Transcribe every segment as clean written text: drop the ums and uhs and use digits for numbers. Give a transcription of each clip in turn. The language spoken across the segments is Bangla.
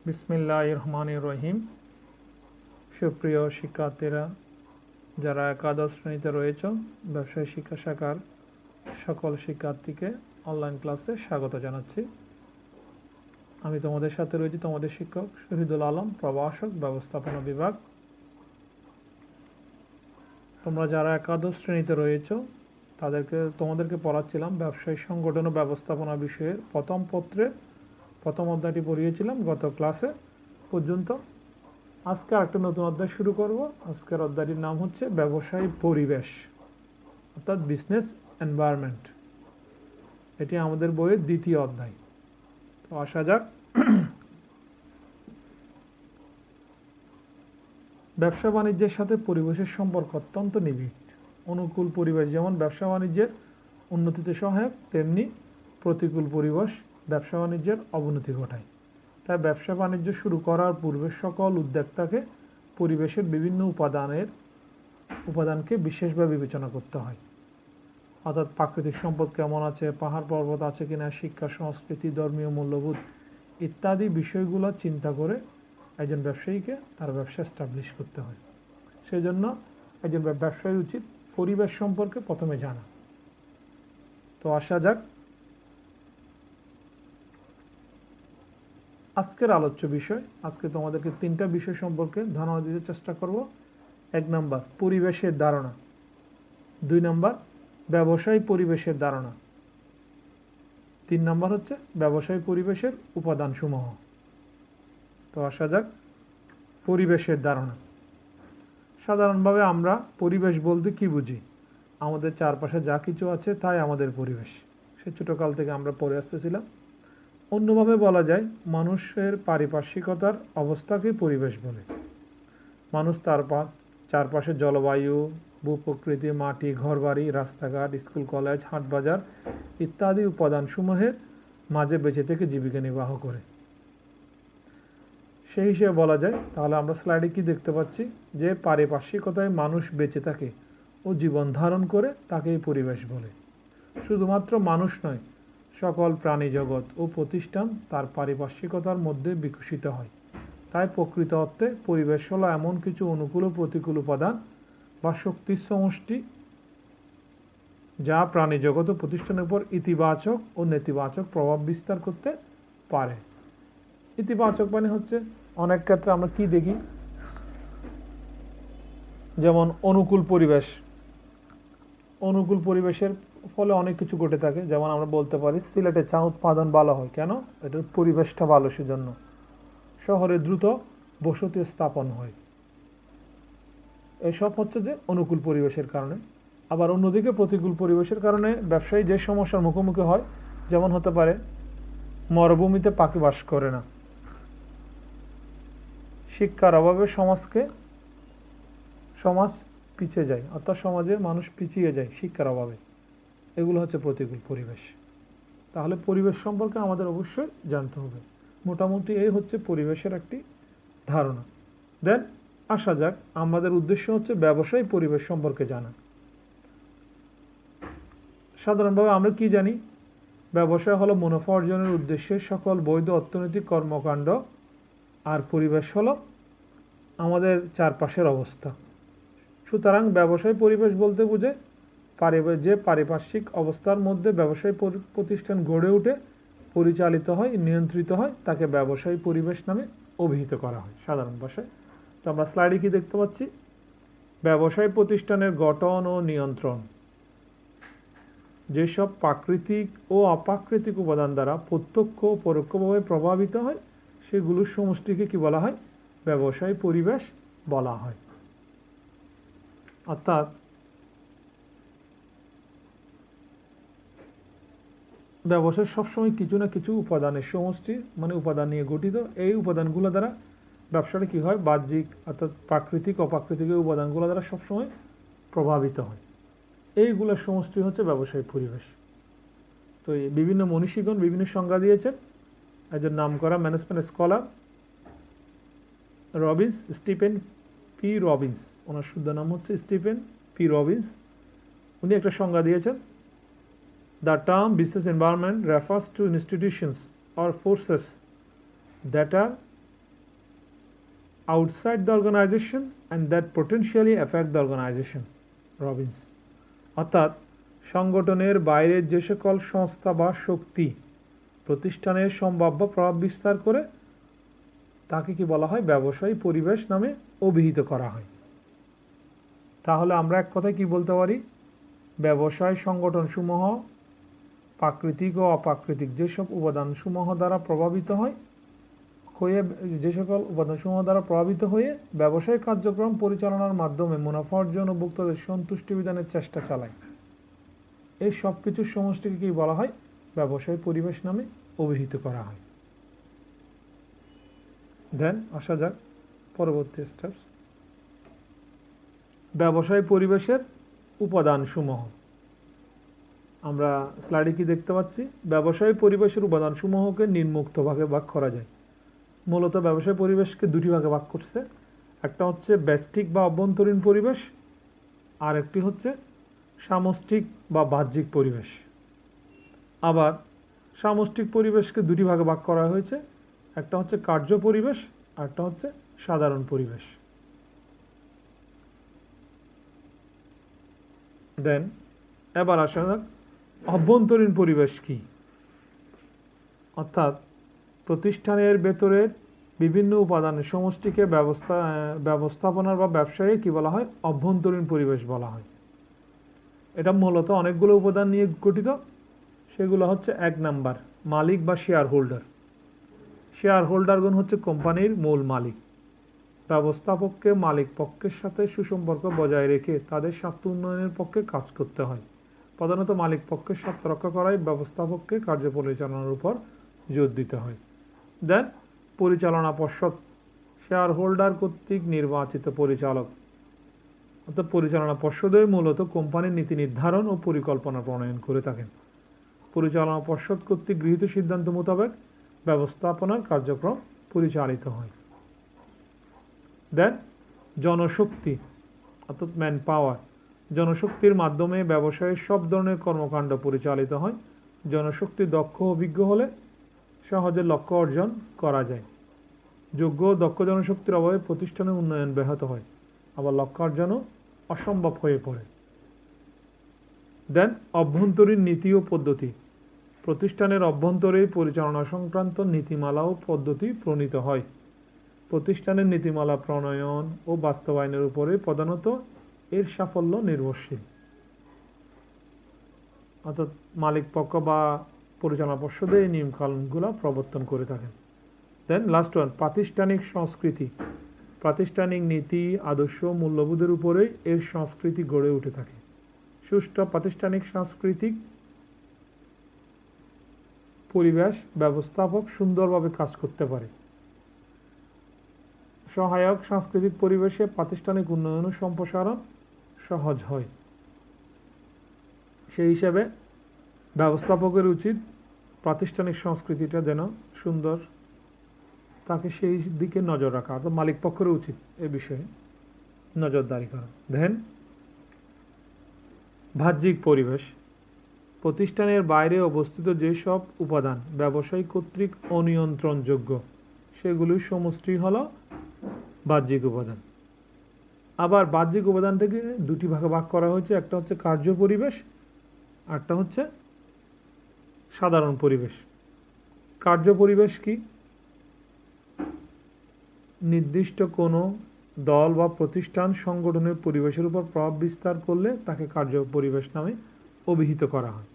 বিসমিল্লাহির রহমানির রহিম। সুপ্রিয় শিক্ষার্থীরা, যারা একাদশ শ্রেণীতে রয়েছ, ব্যবসায় শিক্ষা শাখার সকল শিক্ষার্থীকে অনলাইন ক্লাসে স্বাগত জানাচ্ছি। আমি তোমাদের সাথে রয়েছি তোমাদের শিক্ষক শহীদুল আলম, প্রভাষক, ব্যবস্থাপনা বিভাগ। তোমরা যারা একাদশ শ্রেণীতে রয়েছ তোমাদেরকে পড়াচ্ছিলাম ব্যবসায়ী সংগঠন ও ব্যবস্থাপনা বিষয়ের প্রথম পত্রের প্রথম অধ্যায়টি পড়িয়েছিলাম গত ক্লাসে পর্যন্ত। আজকে আরেকটা নতুন অধ্যায় শুরু করব। আজকের অধ্যায়টির নাম হচ্ছে ব্যবসায়ী পরিবেশ, অর্থাৎ বিজনেস এনভায়রনমেন্ট। এটি আমাদের বইয়ের দ্বিতীয় অধ্যায়। তো আসা যাক। ব্যবসা বাণিজ্যের সাথে পরিবেশের সম্পর্ক অত্যন্ত নিবিড়। অনুকূল পরিবেশ যেমন ব্যবসা বাণিজ্যের উন্নতিতে সহায়ক, তেমনি প্রতিকূল পরিবেশ ব্যবসা বাণিজ্যের অবনতি ঘটায়। তাই ব্যবসা বাণিজ্য শুরু করার পূর্বে সকল উদ্যোক্তাকে পরিবেশের বিভিন্ন উপাদানকে বিশেষভাবে বিবেচনা করতে হয়। অর্থাৎ প্রাকৃতিক সম্পদ কেমন আছে, পাহাড় পর্বত আছে কিনা, শিক্ষা, সংস্কৃতি, ধর্মীয় মূল্যবোধ ইত্যাদি বিষয়গুলো চিন্তা করে একজন ব্যবসায়ীকে তার ব্যবসা এস্টাবলিশ করতে হয়। সেই জন্য একজন ব্যবসায়ীর উচিত পরিবেশ সম্পর্কে প্রথমে জানা। তো আসা যাক। আজকের আলোচ্য বিষয়, আজকে তোমাদেরকে তিনটা বিষয় সম্পর্কে ধারণা দিতে চেষ্টা করব। 1 নম্বর পরিবেশের ধারণা, 2 নম্বর ব্যবসায়ী পরিবেশের ধারণা, 3 নম্বর হচ্ছে ব্যবসায়ী পরিবেশের উপাদান সমূহ। তো আসা যাক। পরিবেশের ধারণা। সাধারণভাবে আমরা পরিবেশ বলতে কি বুঝি? আমাদের চারপাশে যা কিছু আছে তাই আমাদের পরিবেশ। সে ছোটকাল থেকে আমরা পড়ে আসতেছিলাম। অন্যভাবে বলা যায়, মানুষের পারিপার্শ্বিকতার অবস্থাকেই পরিবেশ বলে। মানুষ তার চারপাশে জলবায়ু, ভূপ্রকৃতি, মাটি, ঘরবাড়ি, রাস্তাঘাট, স্কুল, কলেজ, হাট বাজার ইত্যাদি উপাদানসমূহের মাঝে বেঁচে থেকে জীবিকা নির্বাহ করে। সেই হিসেবে বলা যায়, তাহলে আমরা স্লাইডে কি দেখতে পাচ্ছি, যে পারিপার্শ্বিকতায় মানুষ বেঁচে থাকে ও জীবন ধারণ করে তাকেই পরিবেশ বলে। শুধুমাত্র মানুষ নয়, সকল প্রাণী জগৎ ও প্রতিষ্ঠান তার পারিপার্শ্বিকতার মধ্যে বিকশিত হয়। তাই প্রকৃত অর্থে পরিবেশ হলো এমন কিছু অনুকূল ও প্রতিকূল উপাদান বা শক্তির সমষ্টি যা প্রাণী জগৎ ও প্রতিষ্ঠানের উপর ইতিবাচক ও নেতিবাচক প্রভাব বিস্তার করতে পারে। ইতিবাচক মানে হচ্ছে, অনেক ক্ষেত্রে আমরা কি দেখি, যেমন অনুকূল পরিবেশ। অনুকূল পরিবেশের ফলে অনেক কিছু ঘটে থাকে। যেমন আমরা বলতে পারি সিলেটে চা উৎপাদন ভালো হয় কেন? এটার পরিবেশটা ভালো, সেজন্য। শহরে দ্রুত বসতি স্থাপন হয়। এসব হচ্ছে যে অনুকূল পরিবেশের কারণে। আবার অন্যদিকে প্রতিকূল পরিবেশের কারণে ব্যবসায়ী যে সমস্যার মুখোমুখি হয়, যেমন হতে পারে মরুভূমিতে পাখি বাস করে না, শিক্ষার অভাবে সমাজ পিছিয়ে যায়, অর্থাৎ সমাজে মানুষ পিছিয়ে যায় শিক্ষার অভাবে। এগুলো হচ্ছে প্রতিকূল পরিবেশ। তাহলে পরিবেশ সম্পর্কে আমাদের অবশ্যই জানতে হবে। মোটামুটি এই হচ্ছে পরিবেশের একটি ধারণা। দেন আসা যাক, আমাদের উদ্দেশ্য হচ্ছে ব্যবসায়ী পরিবেশ সম্পর্কে জানা। সাধারণভাবে আমরা কি জানি? ব্যবসায় হলো মুনাফা অর্জনের উদ্দেশ্যে সকল বৈধ অর্থনৈতিক কর্মকাণ্ড, আর পরিবেশ হলো আমাদের চারপাশের অবস্থা। সুতরাং ব্যবসায়ী পরিবেশ বলতে বুঝে যে পারিপার্শ্বিক অবস্থার মধ্যে ব্যবসায়ী প্রতিষ্ঠান গড়ে উঠে, পরিচালিত হয়, নিয়ন্ত্রিত হয়, তাকে ব্যবসায়ী পরিবেশ নামে অভিহিত করা হয় সাধারণ ভাষায়। তো আমরা স্লাইডে কি দেখতে পাচ্ছি? ব্যবসায়ী প্রতিষ্ঠানের গঠন ও নিয়ন্ত্রণ। যেসব প্রাকৃতিক ও অপ্রাকৃতিক উপাদান দ্বারা প্রত্যক্ষ ও পরোক্ষভাবে প্রভাবিত হয়, সেগুলোর সমষ্টিকে কি বলা হয়? ব্যবসায়ী পরিবেশ বলা হয়। অর্থাৎ ব্যবসায় সবসময় কিছু না কিছু উপাদানের সমষ্টি, মানে উপাদান নিয়ে গঠিত। এই উপাদানগুলো দ্বারা ব্যবসাটা কি হয়? বাহ্যিক, অর্থাৎ প্রাকৃতিক অপ্রাকৃতিক উপাদানগুলো দ্বারা সবসময় প্রভাবিত হয়। এইগুলোর সমষ্টি হচ্ছে ব্যবসায়িক পরিবেশ। তো এই বিভিন্ন মনীষীগণ বিভিন্ন সংজ্ঞা দিয়েছেন। একজন নামকরা management scholar Robbins, Stephen P Robbins, ওনার শুদ্ধ নাম হচ্ছে স্টিফেন পি রবিন্স। উনি একটা সংজ্ঞা দিয়েছেন, The term business environment refers to institutions or forces that are outside the organization and that potentially affect the organization. Robbins. অর্থাৎ সংগঠনের বাইরের যে সকল সংস্থা বা শক্তি প্রতিষ্ঠানের সম্ভাব্য প্রভাব বিস্তার করে তাকে কি বলা হয়, ব্যবসায়ী পরিবেশ নামে অভিহিত করা হয়। তাহলে আমরা এক কথায় কি বলতে পারি, ব্যবসায় সংগঠনসমূহ প্রাকৃতিক ও অপ্রাকৃতিক যেসব উপাদানসমূহ দ্বারা প্রভাবিত হয়ে যে সকল উপাদানসমূহ দ্বারা প্রভাবিত হয়ে ব্যবসায়িক কার্যক্রম পরিচালনার মাধ্যমে মুনাফা অর্জন ও ভোক্তাদের সন্তুষ্টি বিধানের চেষ্টা চালায়, এই সব কিছুর সমষ্টিকে কি বলা হয়, ব্যবসায়ী পরিবেশ নামে অভিহিত করা হয়। দেন আসা যাক পরবর্তী স্টেপস। ব্যবসায়ী পরিবেশের উপাদানসমূহ। আমরা স্লাইডে কি দেখতে পাচ্ছি, ব্যবসায়ী পরিবেশের উপাদানসমূহকে নিম্নোক্ত ভাগে ভাগ করা যায়। মূলত ব্যবসায়ী পরিবেশকে দুটি ভাগে ভাগ করছে, একটা হচ্ছে ব্যষ্টিক বা অভ্যন্তরীণ পরিবেশ, আর একটি হচ্ছে সামষ্টিক বা বাহ্যিক পরিবেশ। আবার সামষ্টিক পরিবেশকে দুটি ভাগে ভাগ করা হয়েছে, একটা হচ্ছে কার্য পরিবেশ আর একটা হচ্ছে সাধারণ পরিবেশ। দেন এবার আসা যাক অভ্যন্তরীণ পরিবেশ কি, অর্থাৎ প্রতিষ্ঠানের ভেতরের বিভিন্ন উপাদানের সমষ্টিকে ব্যবস্থাপনার বা ব্যবসায়ে কি বলা হয়, অভ্যন্তরীণ পরিবেশ বলা হয়। এটা মূলত অনেকগুলো উপাদান নিয়ে গঠিত, সেগুলো হচ্ছে 1 নাম্বার মালিক বা শেয়ার হোল্ডার। শেয়ার হোল্ডারগণ হচ্ছে কোম্পানির মূল মালিক। ব্যবস্থাপককে মালিক পক্ষের সাথে সুসম্পর্ক বজায় রেখে তাদের স্বার্থ উন্নয়নের পক্ষে কাজ করতে হয়। প্রধানত মালিক পক্ষের স্বার্থ রক্ষা করাই ব্যবস্থাপককে কার্য পরিচালনার উপর জোর দিতে হয়। দেন পরিচালনা পর্ষদ, শেয়ার হোল্ডার কর্তৃক নির্বাচিত পরিচালক, অর্থাৎ পরিচালনা পর্ষদে মূলত কোম্পানির নীতি নির্ধারণ ও পরিকল্পনা প্রণয়ন করে থাকেন। পরিচালনা পর্ষদ কর্তৃক গৃহীত সিদ্ধান্ত মোতাবেক ব্যবস্থাপনার কার্যক্রম পরিচালিত হয়। দেন জনশক্তি অর্থাৎ ম্যান পাওয়ার, জনশক্তির মাধ্যমে ব্যবসায়ের সব ধরনের কর্মকাণ্ড পরিচালিত হয়। জনশক্তি দক্ষ অভিজ্ঞ হলে সহজে লক্ষ্য অর্জন করা যায়। যোগ্য ও দক্ষ জনশক্তির অভাবে প্রতিষ্ঠানের উন্নয়ন ব্যাহত হয়, আবার লক্ষ্য অর্জনও অসম্ভব হয়ে পড়ে। দেন অভ্যন্তরীণ নীতি ও পদ্ধতি, প্রতিষ্ঠানের অভ্যন্তরে পরিচালনা সংক্রান্ত নীতিমালা ও পদ্ধতি প্রণীত হয়। প্রতিষ্ঠানের নীতিমালা প্রণয়ন ও বাস্তবায়নের উপরে প্রধানত এর সাফল্য নির্ভরশীল, অর্থাৎ মালিক পক্ষ বা পরিচালনা পর্ষদে এই নিয়মকানুনগুলো প্রবর্তন করে থাকেন। দেন লাস্ট ওয়ান প্রাতিষ্ঠানিক সংস্কৃতি, প্রাতিষ্ঠানিক নীতি আদর্শ মূল্যবোধের উপরে এর সংস্কৃতি গড়ে উঠে থাকে। সুষ্ঠু প্রাতিষ্ঠানিক সাংস্কৃতিক পরিবেশ ব্যবস্থাপক সুন্দরভাবে কাজ করতে পারে। সহায়ক সাংস্কৃতিক পরিবেশে প্রাতিষ্ঠানিক উন্নয়ন ও সম্প্রসারণ সহজ হয়। সেই হিসাবে ব্যবস্থাপকের উচিত প্রাতিষ্ঠানিক সংস্কৃতিটা যেন সুন্দর তাকে সেই দিকে নজর রাখা, অর্থাৎ মালিক পক্ষের উচিত এ বিষয়ে নজরদারি করা। দেন বাহ্যিক পরিবেশ, প্রতিষ্ঠানের বাইরে অবস্থিত যেসব উপাদান ব্যবসায়ী কর্তৃক অনিয়ন্ত্রণযোগ্য সেগুলির সমষ্টি হল বাহ্যিক উপাদান। আবার বাহ্যিক উপাদান থেকে দুটি ভাগে ভাগ করা হয়েছে, একটা হচ্ছে কার্য পরিবেশ আরটা হচ্ছে সাধারণ পরিবেশ। কার্য পরিবেশ কি, নির্দিষ্ট কোনো দল বা প্রতিষ্ঠান সংগঠনের পরিবেশের উপর প্রভাব বিস্তার করলে তাকে কার্য পরিবেশ নামে অভিহিত করা হয়।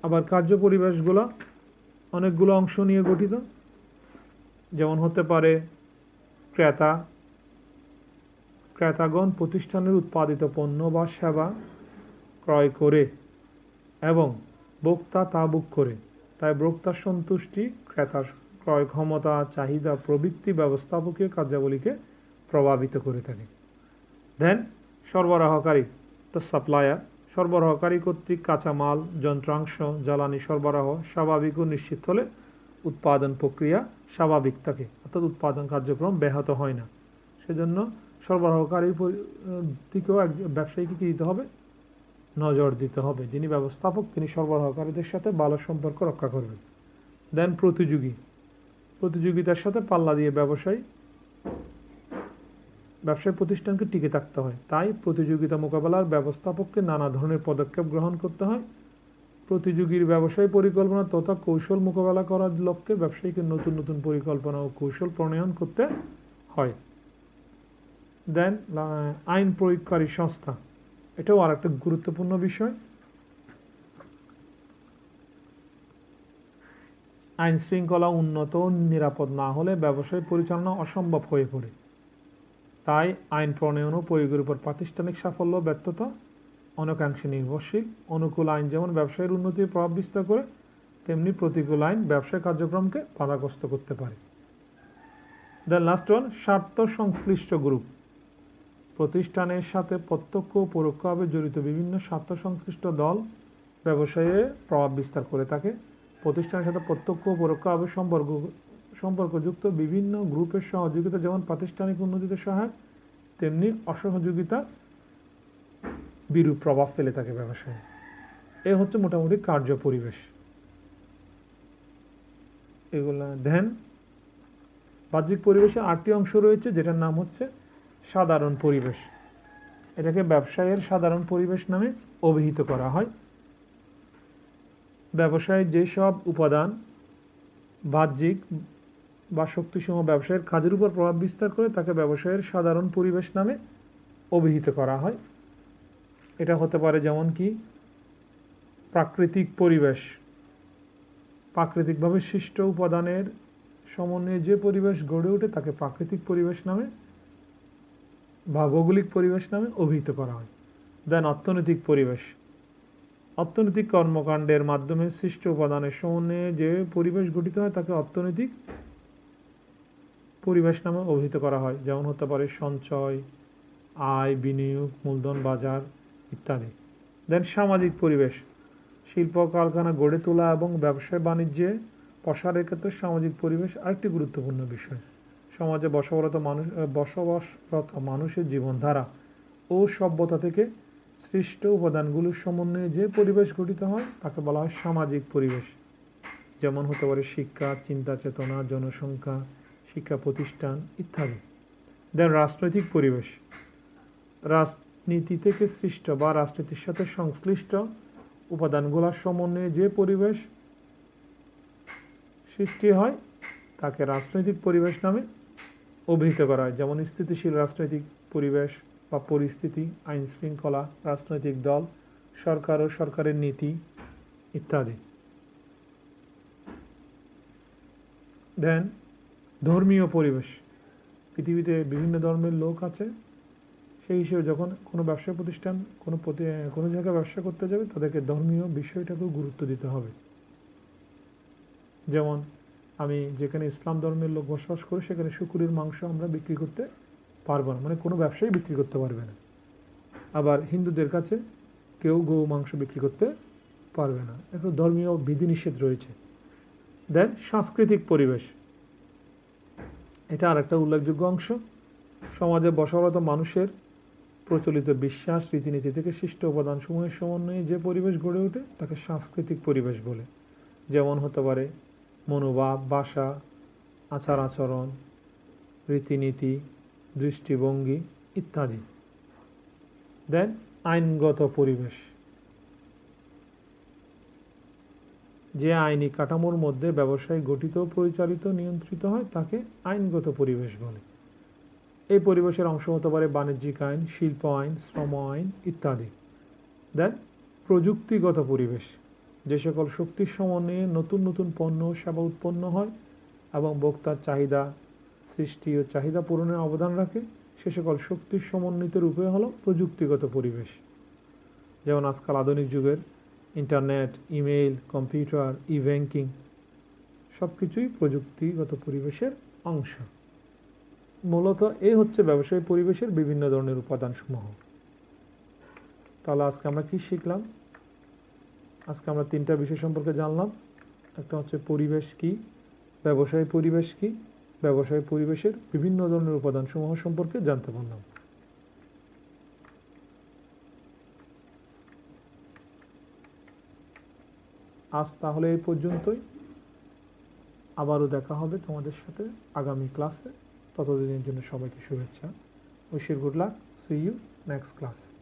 আবার কার্য পরিবেশগুলো অনেকগুলো অংশ নিয়ে গঠিত, যেমন হতে পারে ক্রেতাগণ প্রতিষ্ঠানের উৎপাদিত পণ্য বা সেবা ক্রয় করে এবং ভোক্তা তা ভোগ করে, তাই ভোক্তার সন্তুষ্টি, ক্রেতার ক্রয় ক্ষমতা, চাহিদা প্রভৃতি ব্যবস্থাপকীয় কার্যাবলীকে প্রভাবিত করে থাকে। দেন সরবরাহকারী তো সাপ্লায়ার, সরবরাহকারী কর্তৃক কাঁচামাল, যন্ত্রাংশ, জ্বালানি সরবরাহ স্বাভাবিক ও নিশ্চিত হলে উৎপাদন প্রক্রিয়া স্বাভাবিক থাকে, অর্থাৎ উৎপাদন কার্যক্রম ব্যাহত হয় না। সেজন্য সরবরাহকারীর দিকেও ব্যবসায়ীকে কি দিতে হবে, নজর দিতে হবে। যিনি ব্যবস্থাপক তিনি সরবরাহকারীদের সাথে ভালো সম্পর্ক রক্ষা করবেন। দেন প্রতিযোগিতার সাথে পাল্লা দিয়ে ব্যবসায়ী ব্যবসায়ী প্রতিষ্ঠানকে টিকে থাকতে হয়, তাই প্রতিযোগিতা মোকাবেলার ব্যবস্থাপককে নানা ধরনের পদক্ষেপ গ্রহণ করতে হয়। প্রতিযোগীর ব্যবসায়ী পরিকল্পনা তথা কৌশল মোকাবেলা করার লক্ষ্যে ব্যবসায়ীকে নতুন নতুন পরিকল্পনা ও কৌশল প্রণয়ন করতে হয়। দেন আইন প্রয়োগকারী সংস্থা, এটাও আরেকটা গুরুত্বপূর্ণ বিষয়। আইন শৃঙ্খলা উন্নত ও নিরাপদ না হলে ব্যবসায় পরিচালনা অসম্ভব হয়ে পড়ে। তাই আইন প্রণয়ন ও প্রয়োগের উপর প্রাতিষ্ঠানিক সাফল্য ব্যর্থতা অনেকাংশে নির্ভরশীল। অনুকূল আইন যেমন ব্যবসায়ের উন্নতির প্রভাব বিস্তার করে, তেমনি প্রতিকূল আইন ব্যবসায় কার্যক্রমকে বাধাগ্রস্ত করতে পারে। দেন লাস্ট ওয়ান, স্বার্থ সংশ্লিষ্ট গ্রুপ। প্রতিষ্ঠানের সাথে প্রত্যক্ষ ও পরোক্ষভাবে জড়িত বিভিন্ন স্বার্থ সংশ্লিষ্ট দল ব্যবসায়ে প্রভাব বিস্তার করে থাকে। প্রতিষ্ঠানের সাথে প্রত্যক্ষ ও পরোক্ষভাবে সম্পর্কযুক্ত বিভিন্ন গ্রুপের সহযোগিতা যেমন প্রাতিষ্ঠানিক উন্নতিতে সহায়ক, তেমনি অসহযোগিতা বিরূপ প্রভাব ফেলে থাকে ব্যবসায়ে। এ হচ্ছে মোটামুটি কার্য পরিবেশ। এগুলা ধ্যান বাহ্যিক পরিবেশে 8টি অংশ রয়েছে, যেটার নাম হচ্ছে সাধারণ পরিবেশ। এটাকে ব্যবসায়ের সাধারণ পরিবেশ নামে অভিহিত করা হয়। ব্যবসায়ের যেসব উপাদান বাহ্যিক বা শক্তিসমূহ ব্যবসায়ের কাজের উপর প্রভাব বিস্তার করে তাকে ব্যবসায়ের সাধারণ পরিবেশ নামে অভিহিত করা হয়। এটা হতে পারে যেমন কি প্রাকৃতিক পরিবেশ, প্রাকৃতিকভাবে সৃষ্ট উপাদানের সমন্বয়ে যে পরিবেশ গড়ে ওঠে তাকে প্রাকৃতিক পরিবেশ নামে বা ভৌগোলিক পরিবেশ নামে অভিহিত করা হয়। দেন অর্থনৈতিক পরিবেশ, অর্থনৈতিক কর্মকাণ্ডের মাধ্যমে সৃষ্ট উপাদানের সমন্বয়ে যে পরিবেশ গঠিত হয় তাকে অর্থনৈতিক পরিবেশ নামে অভিহিত করা হয়। যেমন হতে পারে সঞ্চয়, আয়, বিনিয়োগ, মূলধন বাজার ইত্যাদি। দেন সামাজিক পরিবেশ, শিল্প কারখানা গড়ে তোলা এবং ব্যবসায় বাণিজ্যে প্রসারের ক্ষেত্রে সামাজিক পরিবেশ আরেকটি গুরুত্বপূর্ণ বিষয়। সমাজে বসবাসরত মানুষের জীবনধারা ও সভ্যতা থেকে সৃষ্ট উপাদানগুলোর সমন্বয়ে যে পরিবেশ গঠিত হয় তাকে বলা হয় সামাজিক পরিবেশ। যেমন হতে পারে শিক্ষা, চিন্তা চেতনা, জনসংখ্যা, শিক্ষা প্রতিষ্ঠান ইত্যাদি। দেন রাজনৈতিক পরিবেশ, রাজনীতি থেকে সৃষ্ট বা রাজনীতির সাথে সংশ্লিষ্ট উপাদানগুলোর সমন্বয়ে যে পরিবেশ সৃষ্টি হয় তাকে রাজনৈতিক পরিবেশ নামে অভিহিত করা হয়। যেমন স্থিতিশীল রাজনৈতিক পরিবেশ বা পরিস্থিতি, আইন শৃঙ্খলা, রাজনৈতিক দল, সরকার ও সরকারের নীতি ইত্যাদি। দেন ধর্মীয় পরিবেশ, পৃথিবীতে বিভিন্ন ধর্মের লোক আছে, সেই হিসেবে যখন কোনো ব্যবসা প্রতিষ্ঠান কোনো জায়গায় ব্যবসা করতে যাবে তাদেরকে ধর্মীয় বিষয়টাকেও গুরুত্ব দিতে হবে। যেমন আমি যেখানে ইসলাম ধর্মের লোক বসবাস করি সেখানে শুকুরের মাংস আমরা বিক্রি করতে পারবো না, মানে কোনো ব্যবসায়ী বিক্রি করতে পারবে না। আবার হিন্দুদের কাছে কেউ গো মাংস বিক্রি করতে পারবে না, একটু ধর্মীয় বিধিনিষেধ রয়েছে। দেন সাংস্কৃতিক পরিবেশ, এটা আর একটা উল্লেখযোগ্য অংশ। সমাজে বসবাসরত মানুষের প্রচলিত বিশ্বাস, রীতিনীতি থেকে সৃষ্ট উপাদান সমূহের সমন্বয়ে যে পরিবেশ গড়ে ওঠে তাকে সাংস্কৃতিক পরিবেশ বলে। যেমন হতে পারে মনোভাব, ভাষা, আচার আচরণ, রীতিনীতি, দৃষ্টিভঙ্গি ইত্যাদি। দেন আইনগত পরিবেশ, যে আইনি কাঠামোর মধ্যে ব্যবসায় গঠিত, পরিচালিত, নিয়ন্ত্রিত হয় তাকে আইনগত পরিবেশ বলে। এই পরিবেশের অংশ হতে পারে বাণিজ্যিক আইন, শিল্প আইন, শ্রম আইন ইত্যাদি। দেন প্রযুক্তিগত পরিবেশ, যে সকল শক্তির সমন্বয়ে নতুন নতুন পণ্য ও সেবা উৎপন্ন হয় এবং ভোক্তার চাহিদা সৃষ্টি ও চাহিদা পূরণে অবদান রাখে, সে সকল শক্তির সমন্বিত রূপে হলো প্রযুক্তিগত পরিবেশ। যেমন আজকাল আধুনিক যুগের ইন্টারনেট, ইমেইল, কম্পিউটার, ই ব্যাংকিং সবকিছুই প্রযুক্তিগত পরিবেশের অংশ। মূলত এই হচ্ছে ব্যবসায়ী পরিবেশের বিভিন্ন ধরনের উপাদানসমূহ। তাহলে আজকে আমরা কি শিখলাম? আজকে আমরা 3টা বিষয় সম্পর্কে জানলাম। একটা হচ্ছে পরিবেশ কি, ব্যবসায়ী পরিবেশ কি, ব্যবসায়ী পরিবেশের বিভিন্ন ধরনের উপাদানসমূহ সম্পর্কে জানতে পারলাম। আজ তাহলে এই পর্যন্তই, আবারও দেখা হবে তোমাদের সাথে আগামী ক্লাসে। ততদিনের জন্য সবাইকে শুভেচ্ছা। Wish you good luck. See you next class.